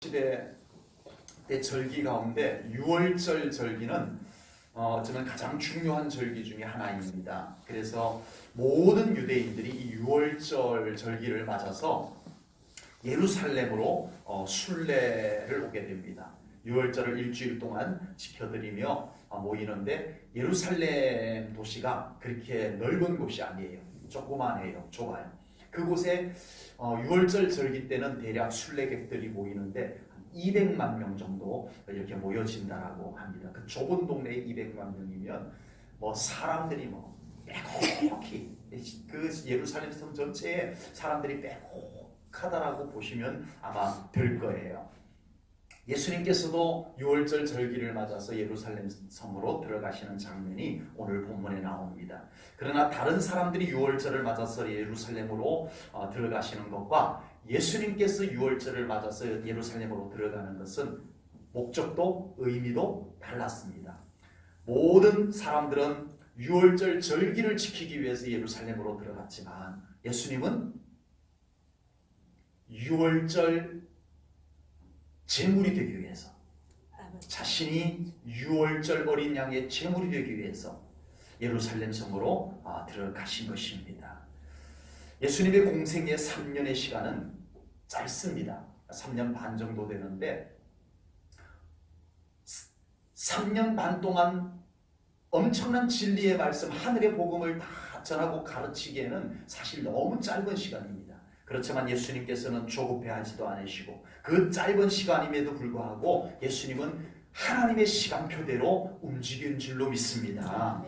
시대 절기 가운데 유월절 절기는 어쩌면 가장 중요한 절기 중에 하나입니다. 그래서 모든 유대인들이 이 유월절 절기를 맞아서 예루살렘으로 순례를 오게 됩니다. 유월절을 일주일 동안 지켜드리며 모이는데, 예루살렘 도시가 그렇게 넓은 곳이 아니에요. 조그만해요. 좁아요. 그곳에 유월절 절기 때는 대략 순례객들이 모이는데 200만 명 정도 이렇게 모여진다라고 합니다. 그 좁은 동네에 200만 명이면 사람들이 빼곡히, 그 예루살렘 성 전체에 사람들이 빼곡하다라고 보시면 아마 될 거예요. 예수님께서도 유월절 절기를 맞아서 예루살렘 성으로 들어가시는 장면이 오늘 본문에 나옵니다. 그러나 다른 사람들이 유월절을 맞아서 예루살렘으로 들어가시는 것과 예수님께서 유월절을 맞아서 예루살렘으로 들어가는 것은 목적도 의미도 달랐습니다. 모든 사람들은 유월절 절기를 지키기 위해서 예루살렘으로 들어갔지만, 예수님은 유월절 제물이 되기 위해서, 자신이 유월절 어린 양의 제물이 되기 위해서 예루살렘 성으로 들어가신 것입니다. 예수님의 공생의 3년의 시간은 짧습니다. 3년 반 정도 되는데, 3년 반 동안 엄청난 진리의 말씀, 하늘의 복음을 다 전하고 가르치기에는 사실 너무 짧은 시간입니다. 그렇지만 예수님께서는 조급해하지도 않으시고, 그 짧은 시간임에도 불구하고 예수님은 하나님의 시간표대로 움직인 줄로 믿습니다.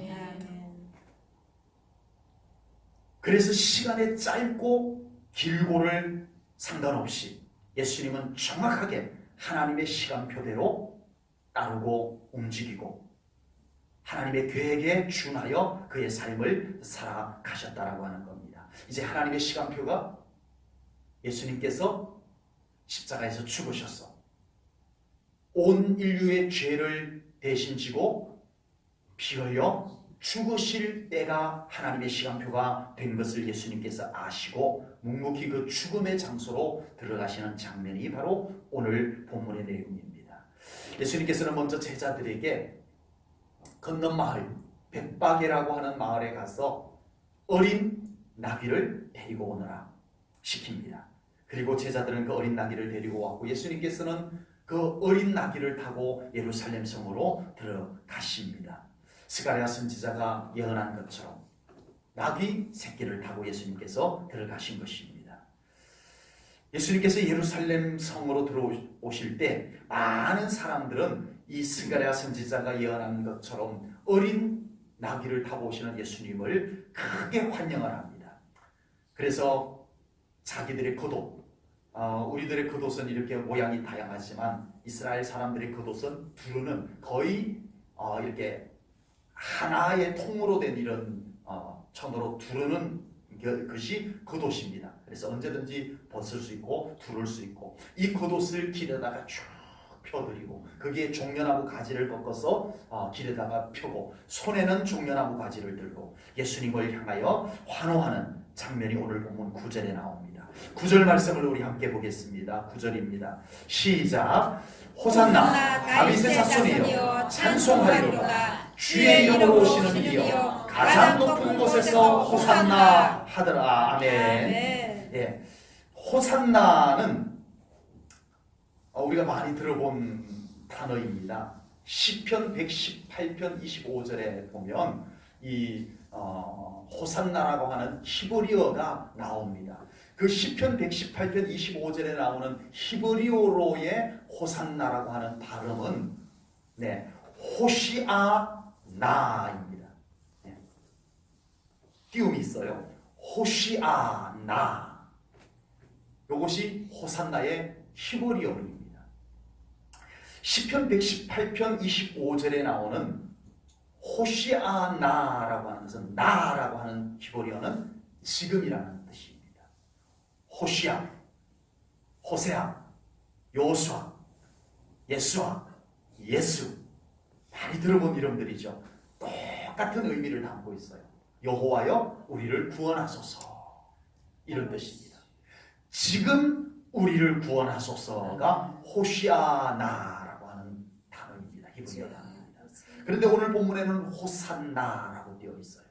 그래서 시간의 짧고 길고를 상관없이 예수님은 정확하게 하나님의 시간표대로 따르고 움직이고 하나님의 계획에 준하여 그의 삶을 살아가셨다라고 하는 겁니다. 이제 하나님의 시간표가, 예수님께서 십자가에서 죽으셔서 온 인류의 죄를 대신 지고 피 흘려 죽으실 때가 하나님의 시간표가 된 것을 예수님께서 아시고 묵묵히 그 죽음의 장소로 들어가시는 장면이 바로 오늘 본문의 내용입니다. 예수님께서는 먼저 제자들에게 건넌 마을, 벳바게라고 하는 마을에 가서 어린 나귀를 데리고 오너라 시킵니다. 그리고 제자들은 그 어린 나귀를 데리고 왔고, 예수님께서는 그 어린 나귀를 타고 예루살렘 성으로 들어가십니다. 스가랴 선지자가 예언한 것처럼 나귀 새끼를 타고 예수님께서 들어가신 것입니다. 예수님께서 예루살렘 성으로 들어오실 때 많은 사람들은 이 스가랴 선지자가 예언한 것처럼 어린 나귀를 타고 오시는 예수님을 크게 환영을 합니다. 그래서 자기들의 겉옷, 우리들의 겉옷은 이렇게 모양이 다양하지만 이스라엘 사람들의 겉옷은 두루는 거의 이렇게 하나의 통으로 된 이런 천으로 두르는 것이 겉옷입니다. 그래서 언제든지 벗을 수 있고 두를 수 있고, 이 겉옷을 길에다가 쭉 펴드리고, 거기에 종려나무 가지를 꺾어서 길에다가 펴고, 손에는 종려나무 가지를 들고 예수님을 향하여 환호하는 장면이 오늘 본문 9절에 나옵니다. 9절 말씀을 우리 함께 보겠습니다. 9절입니다. 시작. 호산나 다윗의 자손이여 찬송하리로다. 주의 이름으로 오시는 이여 가장 높은 곳에서 호산나 하더라. 아멘. 예, 호산나는 우리가 많이 들어본 단어입니다. 시편 118편 25절에 보면 이 호산나라고 하는 히브리어가 나옵니다. 그 시편 118편 25절에 나오는 히브리어로의 호산나라고 하는 발음은 호시아나입니다. 띄움이 있어요. 호시아나. 이것이 호산나의 히브리어입니다. 시편 118편 25절에 나오는 호시아나라고 하는 것은, 나라고 하는 히브리어는 지금이라는 뜻입니다. 호시아, 호세아, 요수아, 예수아, 예수, 많이 들어본 이름들이죠. 똑같은 의미를 담고 있어요. 여호와여 우리를 구원하소서, 이런 뜻입니다. 지금 우리를 구원하소서가 호시아나라고 하는 단어입니다. 히브리어 단어입니다. 그런데 오늘 본문에는 호산나라고 되어 있어요.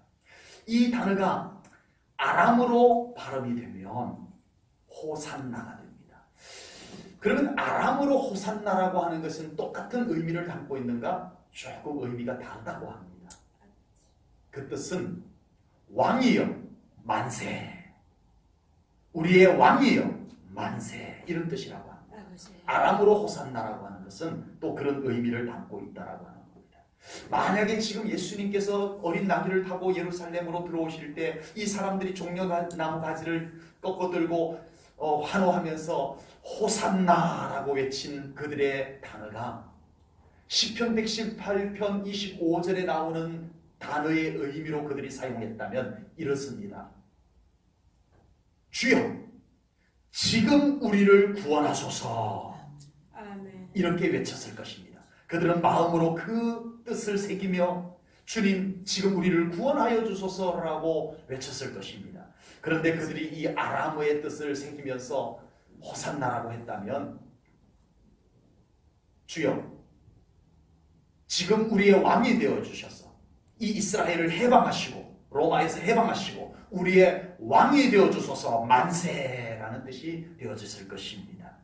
이 단어가 아람으로 발음이 되면 호산나가 됩니다. 그러면 아람으로 호산나라고 하는 것은 똑같은 의미를 담고 있는가? 조금 의미가 다르다고 합니다. 그 뜻은 왕이여 만세, 우리의 왕이여 만세, 이런 뜻이라고 합니다. 아람으로 호산나라고 하는 것은 또 그런 의미를 담고 있다라고 하는 겁니다. 만약에 지금 예수님께서 어린 나귀를 타고 예루살렘으로 들어오실 때 이 사람들이 종려나무 가지를 꺾어들고 환호하면서 호산나라고 외친 그들의 단어가 시편 118편 25절에 나오는 단어의 의미로 그들이 사용했다면 이렇습니다. 주여 지금 우리를 구원하소서. 아멘. 이렇게 외쳤을 것입니다. 그들은 마음으로 그 뜻을 새기며 주님 지금 우리를 구원하여 주소서라고 외쳤을 것입니다. 그런데 그들이 이 아람어의 뜻을 새기면서 호산나라고 했다면 주여 지금 우리의 왕이 되어주셔서 이 이스라엘을 해방하시고 로마에서 해방하시고 우리의 왕이 되어주소서 만세라는 뜻이 되어졌을 것입니다.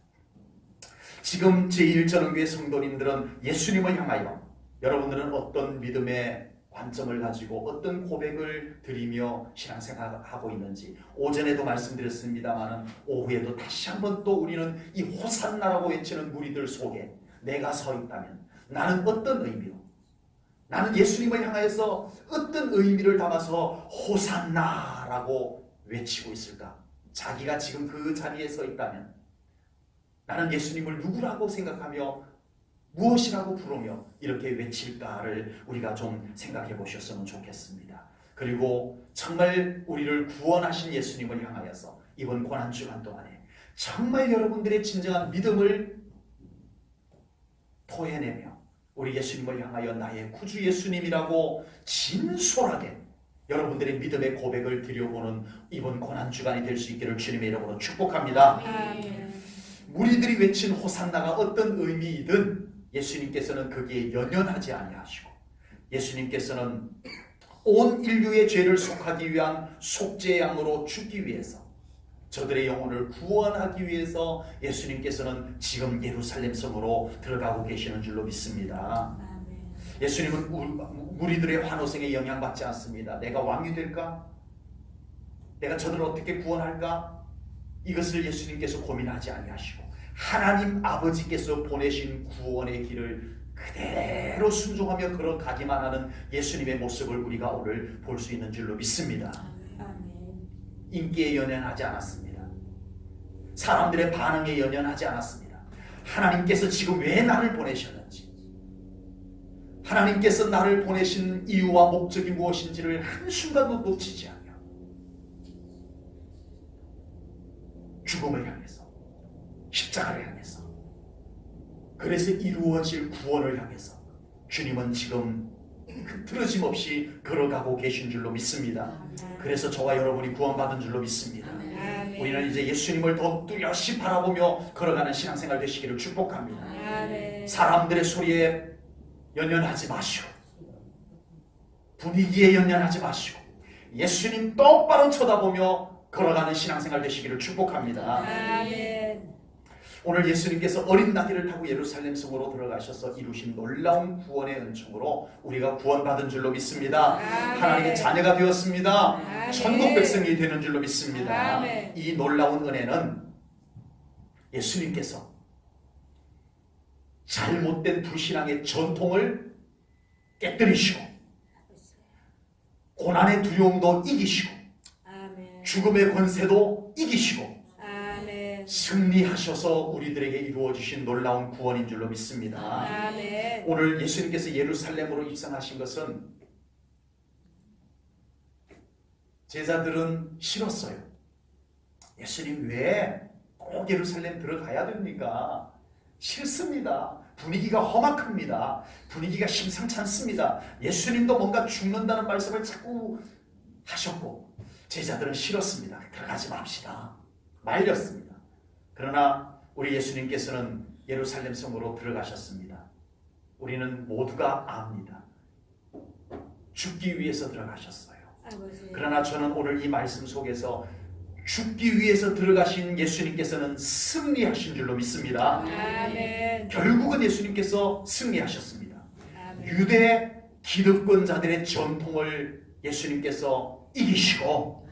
지금 제1전원교회 성도님들은 예수님을 향하여 여러분들은 어떤 믿음의 관점을 가지고 어떤 고백을 드리며 신앙생활하고 있는지 오전에도 말씀드렸습니다만 오후에도 다시 한번 또 우리는 이 호산나라고 외치는 무리들 속에 내가 서 있다면 나는 어떤 의미로 나는 예수님을 향하여서 어떤 의미를 담아서 호산나라고 외치고 있을까? 자기가 지금 그 자리에 서 있다면 나는 예수님을 누구라고 생각하며 무엇이라고 부르며 이렇게 외칠까를 우리가 좀 생각해 보셨으면 좋겠습니다. 그리고 정말 우리를 구원하신 예수님을 향하여서 이번 고난주간 동안에 정말 여러분들의 진정한 믿음을 토해내며 우리 예수님을 향하여 나의 구주 예수님이라고 진솔하게 여러분들의 믿음의 고백을 드려보는 이번 고난주간이 될 수 있기를 주님의 이름으로 축복합니다. 아멘. 무리들이 외친 호산나가 어떤 의미이든 예수님께서는 거기에 연연하지 아니하시고 예수님께서는 온 인류의 죄를 속하기 위한 속죄의 양으로 죽기 위해서 저들의 영혼을 구원하기 위해서 예수님께서는 지금 예루살렘 성으로 들어가고 계시는 줄로 믿습니다. 아멘. 예수님은 무리들의 환호성에 영향받지 않습니다. 내가 왕이 될까? 내가 저들을 어떻게 구원할까? 이것을 예수님께서 고민하지 아니하시고 하나님 아버지께서 보내신 구원의 길을 그대로 순종하며 걸어가기만 하는 예수님의 모습을 우리가 오늘 볼 수 있는 줄로 믿습니다. 아멘. 인기에 연연하지 않았습니다. 사람들의 반응에 연연하지 않았습니다. 하나님께서 지금 왜 나를 보내셨는지, 하나님께서 나를 보내신 이유와 목적이 무엇인지를 한순간도 놓치지 않으며 죽음을 향해서, 십자가를 향해서, 그래서 이루어질 구원을 향해서 주님은 지금 틀어짐 없이 걸어가고 계신 줄로 믿습니다. 그래서 저와 여러분이 구원받은 줄로 믿습니다. 아멘. 우리는 이제 예수님을 더 뚜렷이 바라보며 걸어가는 신앙생활 되시기를 축복합니다. 아멘. 사람들의 소리에 연연하지 마시고 분위기에 연연하지 마시고 예수님 똑바로 쳐다보며 걸어가는 신앙생활 되시기를 축복합니다. 아멘. 오늘 예수님께서 어린 나귀를 타고 예루살렘 성으로 들어가셔서 이루신 놀라운 구원의 은총으로 우리가 구원받은 줄로 믿습니다. 아멘. 하나님의 자녀가 되었습니다. 아멘. 천국 백성이 되는 줄로 믿습니다. 아멘. 이 놀라운 은혜는 예수님께서 잘못된 불신앙의 전통을 깨뜨리시고 고난의 두려움도 이기시고 아멘. 죽음의 권세도 이기시고 아멘. 승리하셔서 우리들에게 이루어주신 놀라운 구원인 줄로 믿습니다. 아멘. 오늘 예수님께서 예루살렘으로 입성하신 것은 제자들은 싫었어요. 예수님 왜 꼭 예루살렘 들어가야 됩니까? 싫습니다. 분위기가 험악합니다. 분위기가 심상치 않습니다. 예수님도 뭔가 죽는다는 말씀을 자꾸 하셨고 제자들은 싫었습니다. 들어가지 맙시다. 말렸습니다. 그러나 우리 예수님께서는 예루살렘 성으로 들어가셨습니다. 우리는 모두가 압니다. 죽기 위해서 들어가셨어요. 아버지. 그러나 저는 오늘 이 말씀 속에서 죽기 위해서 들어가신 예수님께서는 승리하신 줄로 믿습니다. 아멘. 결국은 예수님께서 승리하셨습니다. 아멘. 유대 기득권자들의 전통을 예수님께서 이기시고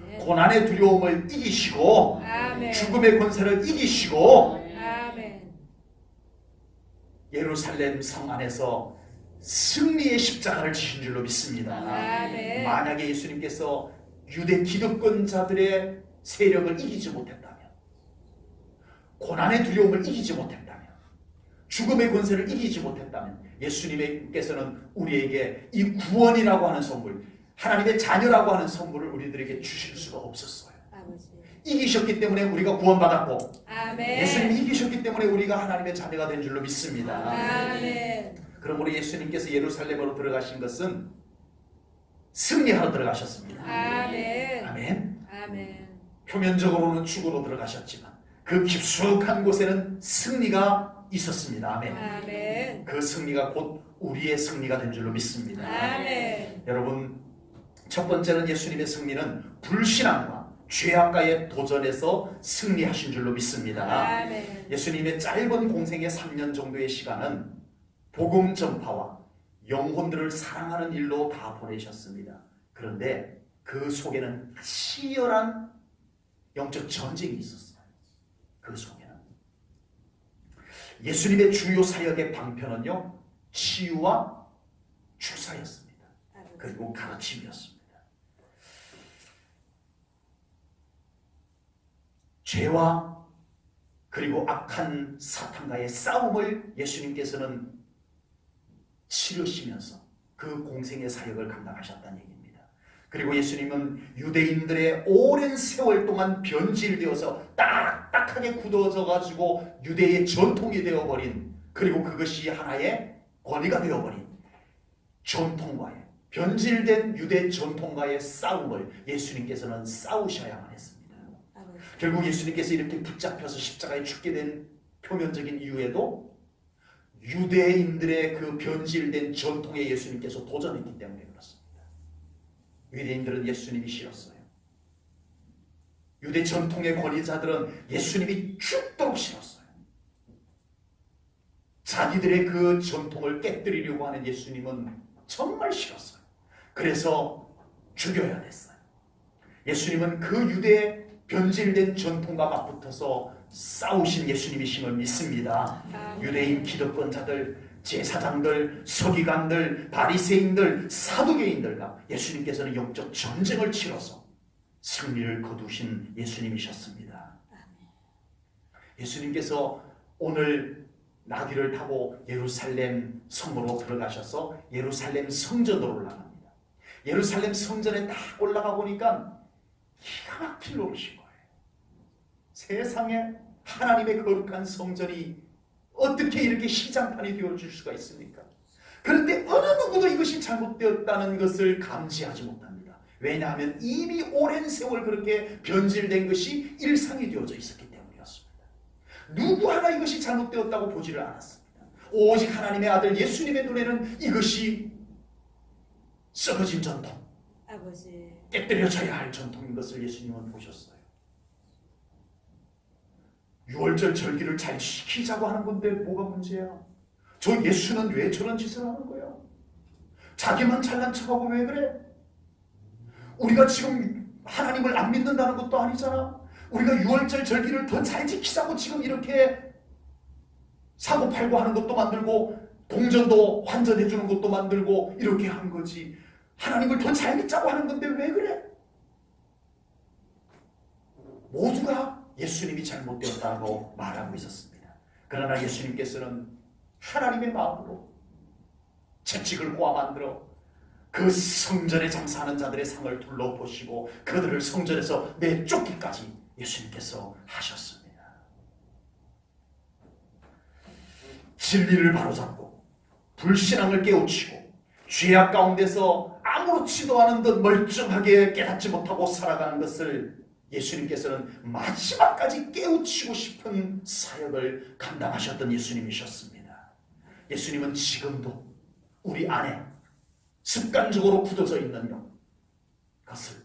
아멘. 고난의 두려움을 이기시고 아멘. 죽음의 권세를 이기시고 아멘. 예루살렘 성 안에서 승리의 십자가를 지신 줄로 믿습니다. 아멘. 만약에 예수님께서 유대 기득권자들의 세력을 이기지 못했다면, 고난의 두려움을 이기지 못했다면, 죽음의 권세를 이기지 못했다면 예수님께서는 우리에게 이 구원이라고 하는 선물, 하나님의 자녀라고 하는 선물을 우리들에게 주실 수가 없었어요. 아버지. 이기셨기 때문에 우리가 구원받았고, 아멘. 예수님이 이기셨기 때문에 우리가 하나님의 자녀가 된 줄로 믿습니다. 아멘. 그러므로 예수님께서 예루살렘으로 들어가신 것은 승리하러 들어가셨습니다. 아멘. 아멘. 아멘. 표면적으로는 죽으러 들어가셨지만 그 깊숙한 곳에는 승리가 있었습니다. 아멘. 아멘. 그 승리가 곧 우리의 승리가 된 줄로 믿습니다. 아멘. 여러분, 첫 번째는 예수님의 승리는 불신앙과 죄악과의 도전에서 승리하신 줄로 믿습니다. 아멘. 예수님의 짧은 공생의 3년 정도의 시간은 복음 전파와 영혼들을 사랑하는 일로 다 보내셨습니다. 그런데 그 속에는 치열한 영적 전쟁이 있었어요. 그 속에는 예수님의 주요 사역의 방편은요, 치유와 축사였습니다. 그리고 가르침이었습니다. 죄와 그리고 악한 사탄과의 싸움을 예수님께서는 치르시면서 그 공생의 사역을 감당하셨다는 얘기입니다. 그리고 예수님은 유대인들의 오랜 세월 동안 변질되어서 딱딱하게 굳어져 가지고 유대의 전통이 되어버린, 그리고 그것이 하나의 권위가 되어버린 전통과의, 변질된 유대 전통과의 싸움을 예수님께서는 싸우셔야만 했습니다. 결국 예수님께서 이렇게 붙잡혀서 십자가에 죽게 된 표면적인 이유에도 유대인들의 그 변질된 전통에 예수님께서 도전했기 때문에 그렇습니다. 유대인들은 예수님이 싫었어요. 유대 전통의 권위자들은 예수님이 죽도록 싫었어요. 자기들의 그 전통을 깨뜨리려고 하는 예수님은 정말 싫었어요. 그래서 죽여야 됐어요. 예수님은 그 유대 변질된 전통과 맞붙어서 싸우신 예수님이심을 믿습니다. 유대인 기득권자들, 제사장들, 서기관들, 바리새인들, 사두개인들과 예수님께서는 영적 전쟁을 치러서 승리를 거두신 예수님이셨습니다. 예수님께서 오늘 나귀를 타고 예루살렘 성으로 들어가셔서 예루살렘 성전으로 올라갑니다. 예루살렘 성전에 딱 올라가 보니까 기가 막힐 노릇인 거예요. 세상에 하나님의 거룩한 성전이 어떻게 이렇게 시장판이 되어줄 수가 있습니까? 그런데 어느 누구도 이것이 잘못되었다는 것을 감지하지 못합니다. 왜냐하면 이미 오랜 세월 그렇게 변질된 것이 일상이 되어져 있었기 때문이었습니다. 누구 하나 이것이 잘못되었다고 보지를 않았습니다. 오직 하나님의 아들 예수님의 눈에는 이것이 썩어진 전통, 아버지. 깨뜨려져야 할 전통인 것을 예수님은 보셨어요. 6월절 절기를 잘 지키자고 하는 건데 뭐가 문제야? 저 예수는 왜 저런 짓을 하는 거야? 자기만 잘난 척하고 왜 그래? 우리가 지금 하나님을 안 믿는다는 것도 아니잖아. 우리가 6월절 절기를 더 잘 지키자고 지금 이렇게 사고팔고 하는 것도 만들고 동전도 환전해 주는 것도 만들고 이렇게 한 거지. 하나님을 더 잘 믿자고 하는 건데 왜 그래? 모두가 예수님이 잘못되었다고 말하고 있었습니다. 그러나 예수님께서는 하나님의 마음으로 채찍을 꼬아 만들어 그 성전에 장사하는 자들의 상을 둘러보시고 그들을 성전에서 내쫓기까지 예수님께서 하셨습니다. 진리를 바로잡고 불신앙을 깨우치고 죄악 가운데서 아무렇지도 않은 듯 멀쩡하게 깨닫지 못하고 살아가는 것을 예수님께서는 마지막까지 깨우치고 싶은 사역을 감당하셨던 예수님이셨습니다. 예수님은 지금도 우리 안에 습관적으로 굳어져 있는 영, 그것을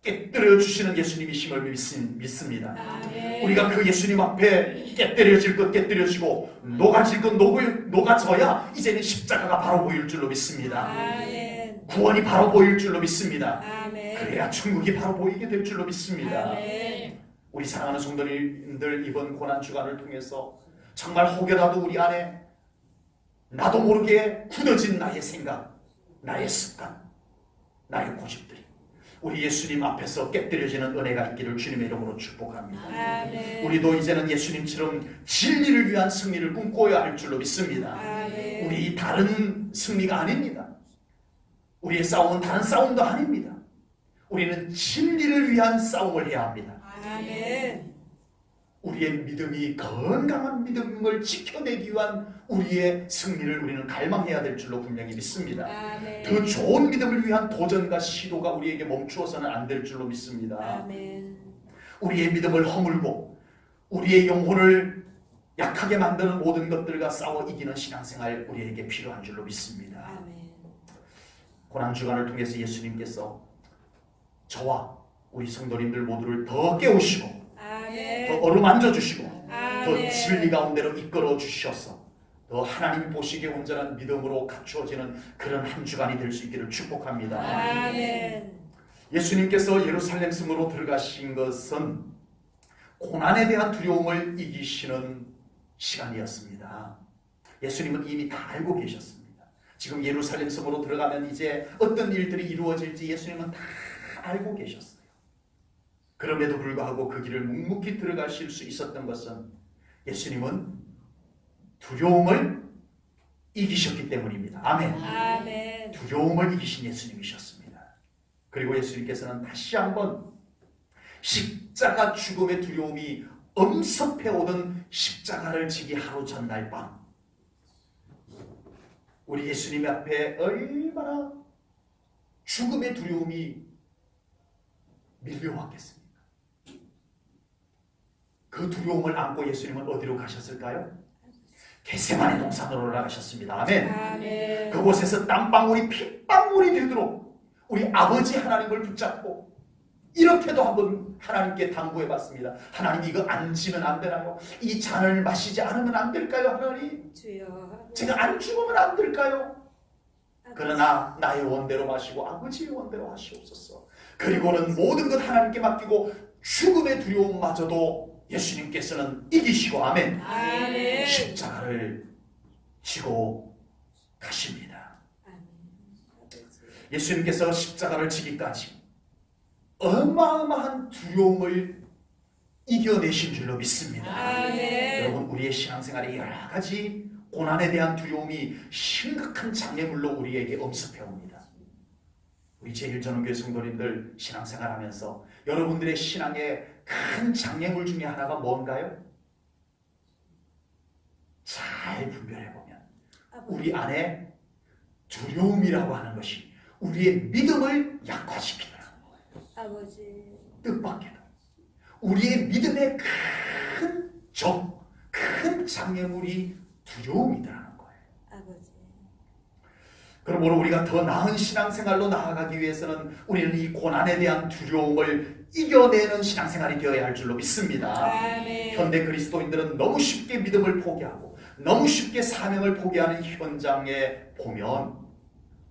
깨뜨려 주시는 예수님이심을 믿습니다. 아멘. 우리가 그 예수님 앞에 깨뜨려질 것 깨뜨려지고 녹아질 것 녹아져야 이제는 십자가가 바로 보일 줄로 믿습니다. 아멘. 구원이 바로 보일 줄로 믿습니다. 아멘. 그래야 천국이 바로 보이게 될 줄로 믿습니다. 아멘. 우리 사랑하는 성도님들, 이번 고난주간을 통해서 정말 혹여라도 우리 안에 나도 모르게 굳어진 나의 생각, 나의 습관, 나의 고집들이 우리 예수님 앞에서 깨뜨려지는 은혜가 있기를 주님의 이름으로 축복합니다. 아멘. 우리도 이제는 예수님처럼 진리를 위한 승리를 꿈꿔야 할 줄로 믿습니다. 아멘. 우리 다른 승리가 아닙니다. 우리의 싸움은 다른 싸움도 아닙니다. 우리는 진리를 위한 싸움을 해야 합니다. 아멘. 우리의 믿음이 건강한 믿음을 지켜내기 위한 우리의 승리를 우리는 갈망해야 될 줄로 분명히 믿습니다. 아멘. 더 좋은 믿음을 위한 도전과 시도가 우리에게 멈추어서는 안 될 줄로 믿습니다. 아멘. 우리의 믿음을 허물고 우리의 영혼을 약하게 만드는 모든 것들과 싸워 이기는 신앙생활 우리에게 필요한 줄로 믿습니다. 아멘. 고난주간을 통해서 예수님께서 저와 우리 성도님들 모두를 더 깨우시고 더 아멘. 어루만져 주시고 더 아멘. 진리 가운데로 이끌어 주셔서 더 하나님 보시기에 온전한 믿음으로 갖추어지는 그런 한 주간이 될 수 있기를 축복합니다. 아멘. 예수님께서 예루살렘 성으로 들어가신 것은 고난에 대한 두려움을 이기시는 시간이었습니다. 예수님은 이미 다 알고 계셨습니다. 지금 예루살렘 성으로 들어가면 이제 어떤 일들이 이루어질지 예수님은 다 알고 계셨어요. 그럼에도 불구하고 그 길을 묵묵히 들어가실 수 있었던 것은 예수님은 두려움을 이기셨기 때문입니다. 아멘. 아멘. 두려움을 이기신 예수님이셨습니다. 그리고 예수님께서는 다시 한번 십자가 죽음의 두려움이 엄습해 오던 십자가를 지기 하루 전날 밤 우리 예수님 앞에 얼마나 죽음의 두려움이 밀려왔겠습니까? 그 두려움을 안고 예수님은 어디로 가셨을까요? 겟세마네 동산으로 올라가셨습니다. 아멘. 아멘. 그곳에서 땀방울이 핏방울이 되도록 우리 아버지 하나님을 붙잡고 이렇게도 한번 하나님께 당부해 봤습니다. 하나님, 이거 안 지면 안 되나요? 이 잔을 마시지 않으면 안 될까요? 하나님, 주여. 제가 안 죽으면 안 될까요? 그러나 나의 원대로 마시고 아버지의 원대로 하시옵소서. 그리고는 모든 것 하나님께 맡기고 죽음의 두려움마저도 예수님께서는 이기시고 아멘. 아멘. 십자가를 지고 가십니다. 아멘. 예수님께서 십자가를 지기까지 어마어마한 두려움을 이겨내신 줄로 믿습니다. 아멘. 여러분, 우리의 신앙생활에 여러 가지 고난에 대한 두려움이 심각한 장애물로 우리에게 엄습해 옵니다. 우리 제1전원교회 성도님들 신앙생활하면서 여러분들의 신앙의 큰 장애물 중에 하나가 뭔가요? 잘 분별해보면 우리 안에 두려움이라고 하는 것이 우리의 믿음을 약화시키더라고요. 아버지. 뜻밖에도 우리의 믿음의 큰 적, 큰 장애물이 두려움이라는 거예요. 아버지. 그러므로 우리가 더 나은 신앙생활로 나아가기 위해서는 우리는 이 고난에 대한 두려움을 이겨내는 신앙생활이 되어야 할 줄로 믿습니다. 아멘. 현대 그리스도인들은 너무 쉽게 믿음을 포기하고 너무 쉽게 사명을 포기하는 현장에 보면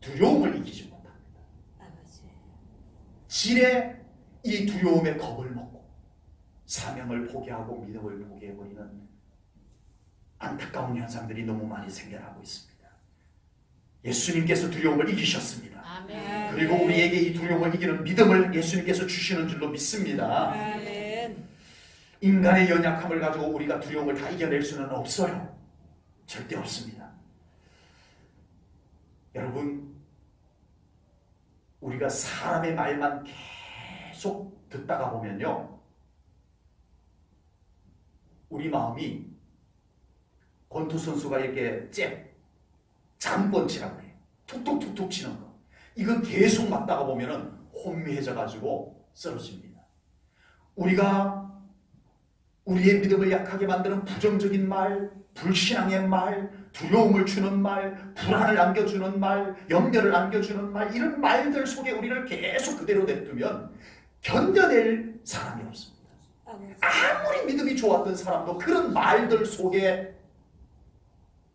두려움을 이기지 못합니다. 아버지. 지레 이 두려움에 겁을 먹고 사명을 포기하고 믿음을 포기해버리는 안타까운 현상들이 너무 많이 생겨나고 있습니다. 예수님께서 두려움을 이기셨습니다. 아멘. 그리고 우리에게 이 두려움을 이기는 믿음을 예수님께서 주시는 줄로 믿습니다. 아멘. 인간의 연약함을 가지고 우리가 두려움을 다 이겨낼 수는 없어요. 절대 없습니다. 여러분, 우리가 사람의 말만 계속 듣다가 보면요, 우리 마음이 권투 선수가 이렇게 잠번치라고 해요. 툭툭툭툭 치는 거. 이거 계속 맞다가 보면은 혼미해져 가지고 쓰러집니다. 우리가 우리의 믿음을 약하게 만드는 부정적인 말, 불신앙의 말, 두려움을 주는 말, 불안을 안겨주는 말, 염려를 안겨주는 말, 이런 말들 속에 우리를 계속 그대로 냅두면 견뎌낼 사람이 없습니다. 아버지. 아무리 믿음이 좋았던 사람도 그런 말들 속에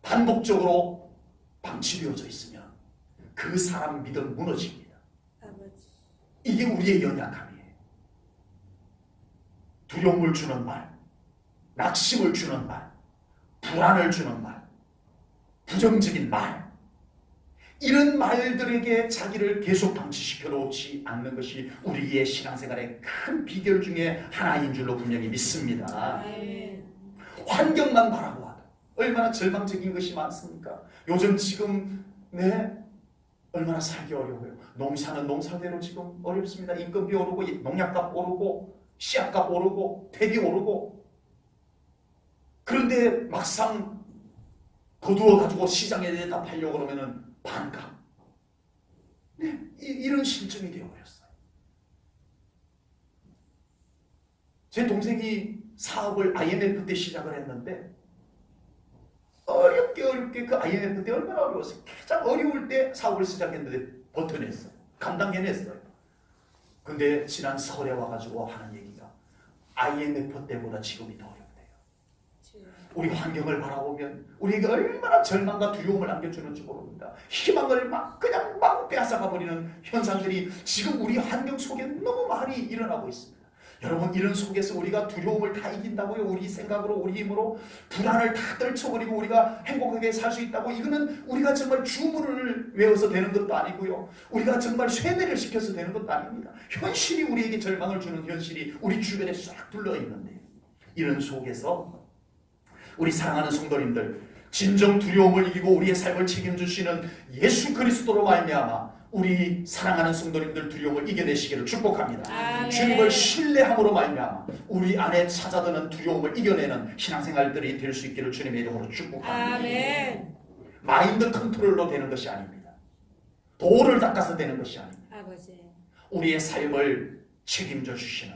반복적으로 방치되어져 있으면 그 사람 믿음 무너집니다. 아버지. 이게 우리의 연약함이에요. 두려움을 주는 말, 낙심을 주는 말, 불안을 주는 말, 부정적인 말, 이런 말들에게 자기를 계속 방치시켜 놓지 않는 것이 우리의 신앙생활의 큰 비결 중에 하나인 줄로 분명히 믿습니다. 아멘. 환경만 바라보아도 얼마나 절망적인 것이 많습니까? 요즘 지금 얼마나 살기 어려워요. 농사는 농사대로 지금 어렵습니다. 인건비 오르고 농약값 오르고 씨앗값 오르고 대비 오르고, 그런데 막상 거두어가지고 시장에 내다 팔려고 그러면은 반값. 이런 실정이 되어버렸어요. 제 동생이 사업을 IMF 때 시작을 했는데 어렵게 그 IMF 때 얼마나 어려웠어요. 가장 어려울 때 사업을 시작했는데 버텨냈어요. 감당해냈어요. 근데 지난 설에 와가지고 하는 얘기가 IMF 때보다 지금이 더 어렵대요. 우리 환경을 바라보면 우리에게 얼마나 절망과 두려움을 안겨주는지 모릅니다. 희망을 그냥 빼앗아가 버리는 현상들이 지금 우리 환경 속에 너무 많이 일어나고 있습니다. 여러분, 이런 속에서 우리가 두려움을 다 이긴다고요? 우리 생각으로, 우리 힘으로 불안을 다 떨쳐버리고 우리가 행복하게 살 수 있다고? 이거는 우리가 정말 주문을 외워서 되는 것도 아니고요, 우리가 정말 쇠뇌를 시켜서 되는 것도 아닙니다. 현실이 우리에게 절망을 주는 현실이 우리 주변에 싹 둘러있는데, 이런 속에서 우리 사랑하는 성도님들, 진정 두려움을 이기고 우리의 삶을 책임주시는 예수 그리스도로 말미암아 우리 사랑하는 성도님들 두려움을 이겨내시기를 축복합니다. 아멘. 주님을 신뢰함으로 말미암아 우리 안에 찾아드는 두려움을 이겨내는 신앙생활들이 될 수 있기를 주님의 이름으로 축복합니다. 아멘. 마인드 컨트롤로 되는 것이 아닙니다. 도를 닦아서 되는 것이 아닙니다. 아버지. 우리의 삶을 책임져 주시는,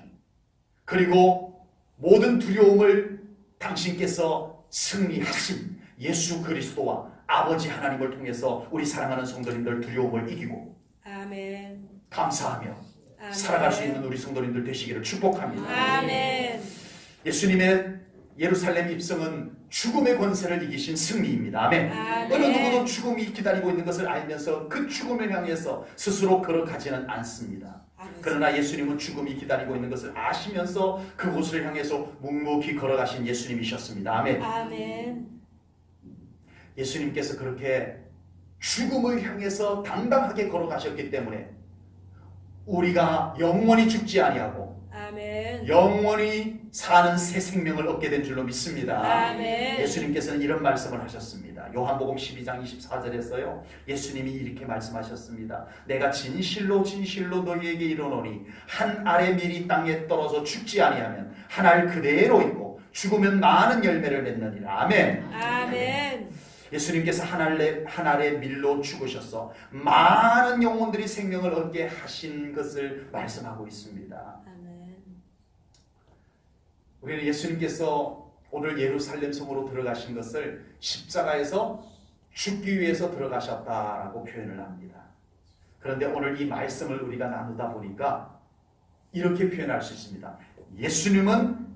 그리고 모든 두려움을 당신께서 승리하신 예수 그리스도와 아버지 하나님을 통해서 우리 사랑하는 성도님들 두려움을 이기고 아멘. 감사하며 아멘. 살아갈 수 있는 우리 성도님들 되시기를 축복합니다. 아멘. 예수님의 예루살렘 입성은 죽음의 권세를 이기신 승리입니다. 아멘. 아멘. 어느 누구도 죽음이 기다리고 있는 것을 알면서 그 죽음을 향해서 스스로 걸어가지는 않습니다. 아버지. 그러나 예수님은 죽음이 기다리고 있는 것을 아시면서 그곳을 향해서 묵묵히 걸어가신 예수님이셨습니다. 아멘. 아멘. 예수님께서 그렇게 죽음을 향해서 당당하게 걸어가셨기 때문에 우리가 영원히 죽지 아니하고 아멘. 영원히 사는 새 생명을 얻게 된 줄로 믿습니다. 아멘. 예수님께서는 이런 말씀을 하셨습니다. 요한복음 12장 24절에서요. 예수님이 이렇게 말씀하셨습니다. 내가 진실로 진실로 너희에게 이르노니 한 알의 밀이 땅에 떨어져 죽지 아니하면 한 알 그대로 있고 죽으면 많은 열매를 맺느니라. 아멘. 아멘. 예수님께서 한 알의 밀로 죽으셔서 많은 영혼들이 생명을 얻게 하신 것을 말씀하고 있습니다. 아멘. 우리는 예수님께서 오늘 예루살렘 성으로 들어가신 것을 십자가에서 죽기 위해서 들어가셨다라고 표현을 합니다. 그런데 오늘 이 말씀을 우리가 나누다 보니까 이렇게 표현할 수 있습니다. 예수님은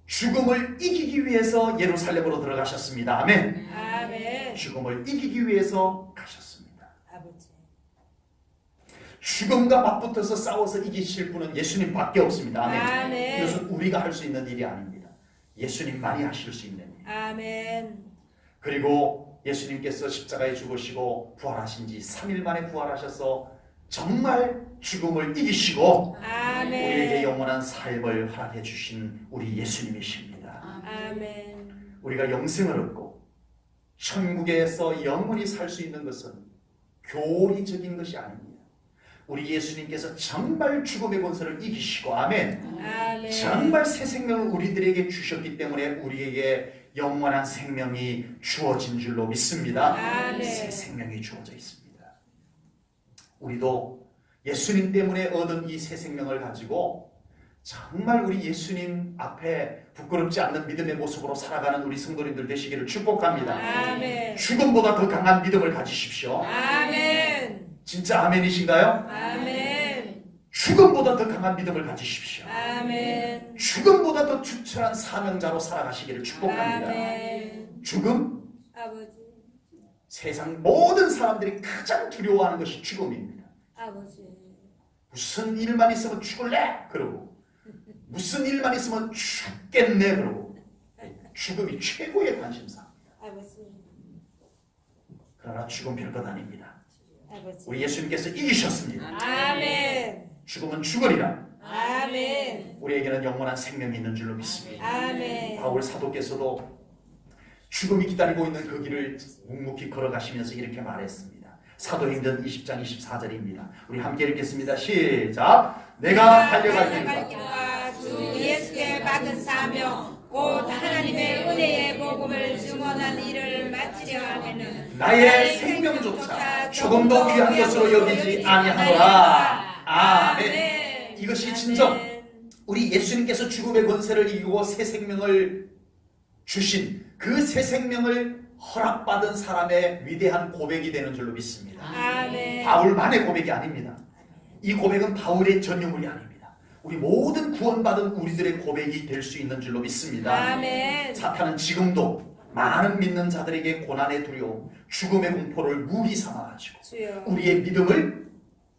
죽음을 이기기 위해서 예루살렘으로 들어가셨습니다. 아멘. 아멘. 죽음을 이기기 위해서 가셨습니다. 아버지. 죽음과 맞붙어서 싸워서 이기실 분은 예수님밖에 없습니다. 아멘. 아멘. 이것은 우리가 할 수 있는 일이 아닙니다. 예수님만이 하실 수 있는 일. 아멘. 그리고 예수님께서 십자가에 죽으시고 부활하신 지 3일 만에 부활하셔서 정말 죽음을 이기시고 아멘. 우리에게 영원한 삶을 허락해 주신 우리 예수님이십니다. 아멘. 우리가 영생을 얻고 천국에서 영원히 살 수 있는 것은 교리적인 것이 아닙니다. 우리 예수님께서 정말 죽음의 권세를 이기시고 아멘. 아멘. 정말 새 생명을 우리들에게 주셨기 때문에 우리에게 영원한 생명이 주어진 줄로 믿습니다. 아멘. 새 생명이 주어져 있습니다. 우리도 예수님 때문에 얻은 이 새 생명을 가지고 정말 우리 예수님 앞에 부끄럽지 않는 믿음의 모습으로 살아가는 우리 성도님들 되시기를 축복합니다. 아멘. 죽음보다 더 강한 믿음을 가지십시오. 아멘. 진짜 아멘이신가요? 아멘. 죽음보다 더 강한 믿음을 가지십시오. 아멘. 죽음보다 더 추천한 사명자로 살아가시기를 축복합니다. 아멘. 죽음, 아버지. 세상 모든 사람들이 가장 두려워하는 것이 죽음입니다. 아버지. 무슨 일만 있으면 죽을래? 그러고 무슨 일만 있으면 죽겠네? 그러고 죽음이 최고의 관심사입니다. 아버지. 그러나 죽음 별것 아닙니다. 아버지. 우리 예수님께서 이기셨습니다. 아멘. 죽음은 죽으리라. 아멘. 우리에게는 영원한 생명이 있는 줄로 믿습니다. 아멘. 바울 사도께서도 죽음이 기다리고 있는 그 길을 묵묵히 걸어가시면서 이렇게 말했습니다. 사도행전 20장 24절입니다. 우리 함께 읽겠습니다. 시작. 내가 달려갈 길과 주 예수께 받은 사명 곧 하나님의 은혜의 복음을 증언한 일을 마치려 하면은 나의 생명조차 조금도 귀한 것으로 여기지 아니하노라. 아멘. 이것이 진정 우리 예수님께서 죽음의 권세를 이기고 새 생명을 주신 그 새 생명을 허락받은 사람의 위대한 고백이 되는 줄로 믿습니다. 아멘. 바울만의 고백이 아닙니다. 이 고백은 바울의 전유물이 아닙니다. 우리 모든 구원받은 우리들의 고백이 될 수 있는 줄로 믿습니다. 아멘. 사탄은 지금도 많은 믿는 자들에게 고난의 두려움, 죽음의 공포를 무기 삼아가지고 주여. 우리의 믿음을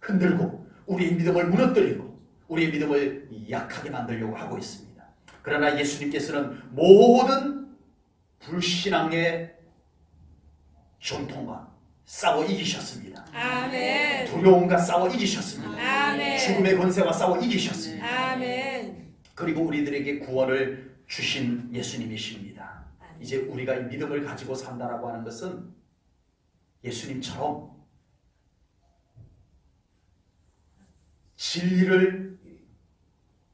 흔들고 우리의 믿음을 무너뜨리고 우리의 믿음을 약하게 만들려고 하고 있습니다. 그러나 예수님께서는 모든 불신앙의 전통과 싸워 이기셨습니다. 아멘. 두려움과 싸워 이기셨습니다. 아멘. 죽음의 권세와 싸워 이기셨습니다. 아멘. 그리고 우리들에게 구원을 주신 예수님이십니다. 이제 우리가 이 믿음을 가지고 산다라고 하는 것은 예수님처럼 진리를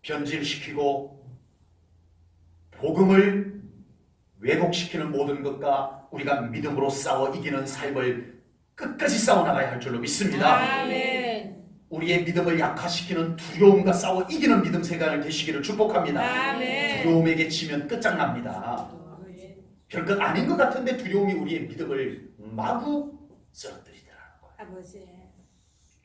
변질시키고 복음을 왜곡시키는 모든 것과 우리가 믿음으로 싸워 이기는 삶을 끝까지 싸워나가야 할 줄로 믿습니다. 아멘. 우리의 믿음을 약화시키는 두려움과 싸워 이기는 믿음 생활을 되시기를 축복합니다. 아멘. 두려움에게 지면 끝장납니다. 별것 아닌 것 같은데 두려움이 우리의 믿음을 마구 쓰러뜨리더라는 거예요. 아버지.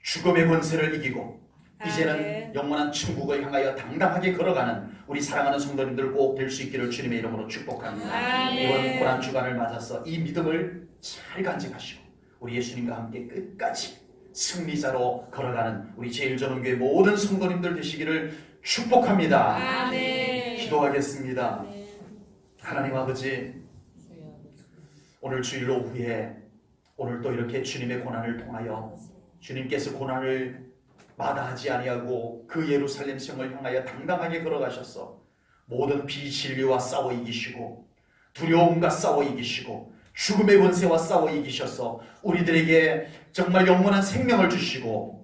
죽음의 권세를 이기고 이제는 아멘. 영원한 천국을 향하여 당당하게 걸어가는 우리 사랑하는 성도님들 꼭 될 수 있기를 주님의 이름으로 축복합니다. 아멘. 이번 고난 주간을 맞아서 이 믿음을 잘 간직하시고 우리 예수님과 함께 끝까지 승리자로 걸어가는 우리 제일전원교회 모든 성도님들 되시기를 축복합니다. 아멘. 기도하겠습니다. 하나님 아버지, 오늘 주일 오후에 오늘 또 이렇게 주님의 고난을 통하여 주님께서 고난을 마다하지 아니하고 그 예루살렘 성을 향하여 당당하게 걸어가셔서 모든 비진리와 싸워 이기시고 두려움과 싸워 이기시고 죽음의 권세와 싸워 이기셔서 우리들에게 정말 영원한 생명을 주시고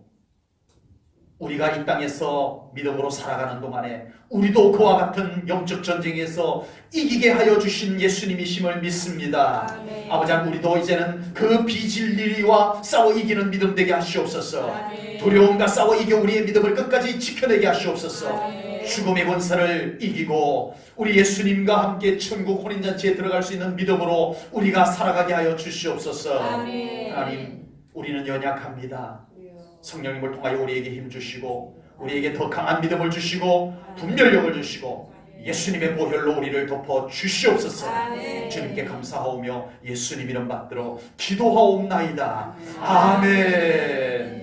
우리가 이 땅에서 믿음으로 살아가는 동안에 우리도 그와 같은 영적 전쟁에서 이기게 하여 주신 예수님이심을 믿습니다. 아멘. 아버지 하나님, 우리도 이제는 그 비진리와 싸워 이기는 믿음 되게 하시옵소서. 아멘. 두려움과 싸워 이겨 우리의 믿음을 끝까지 지켜내게 하시옵소서. 아멘. 죽음의 권세를 이기고 우리 예수님과 함께 천국 혼인잔치에 들어갈 수 있는 믿음으로 우리가 살아가게 하여 주시옵소서. 아멘. 하나님, 우리는 연약합니다. 성령님을 통하여 우리에게 힘 주시고 우리에게 더 강한 믿음을 주시고 분별력을 주시고 예수님의 보혈로 우리를 덮어 주시옵소서. 아멘. 주님께 감사하오며 예수님 이름 받들어 기도하옵나이다. 아멘.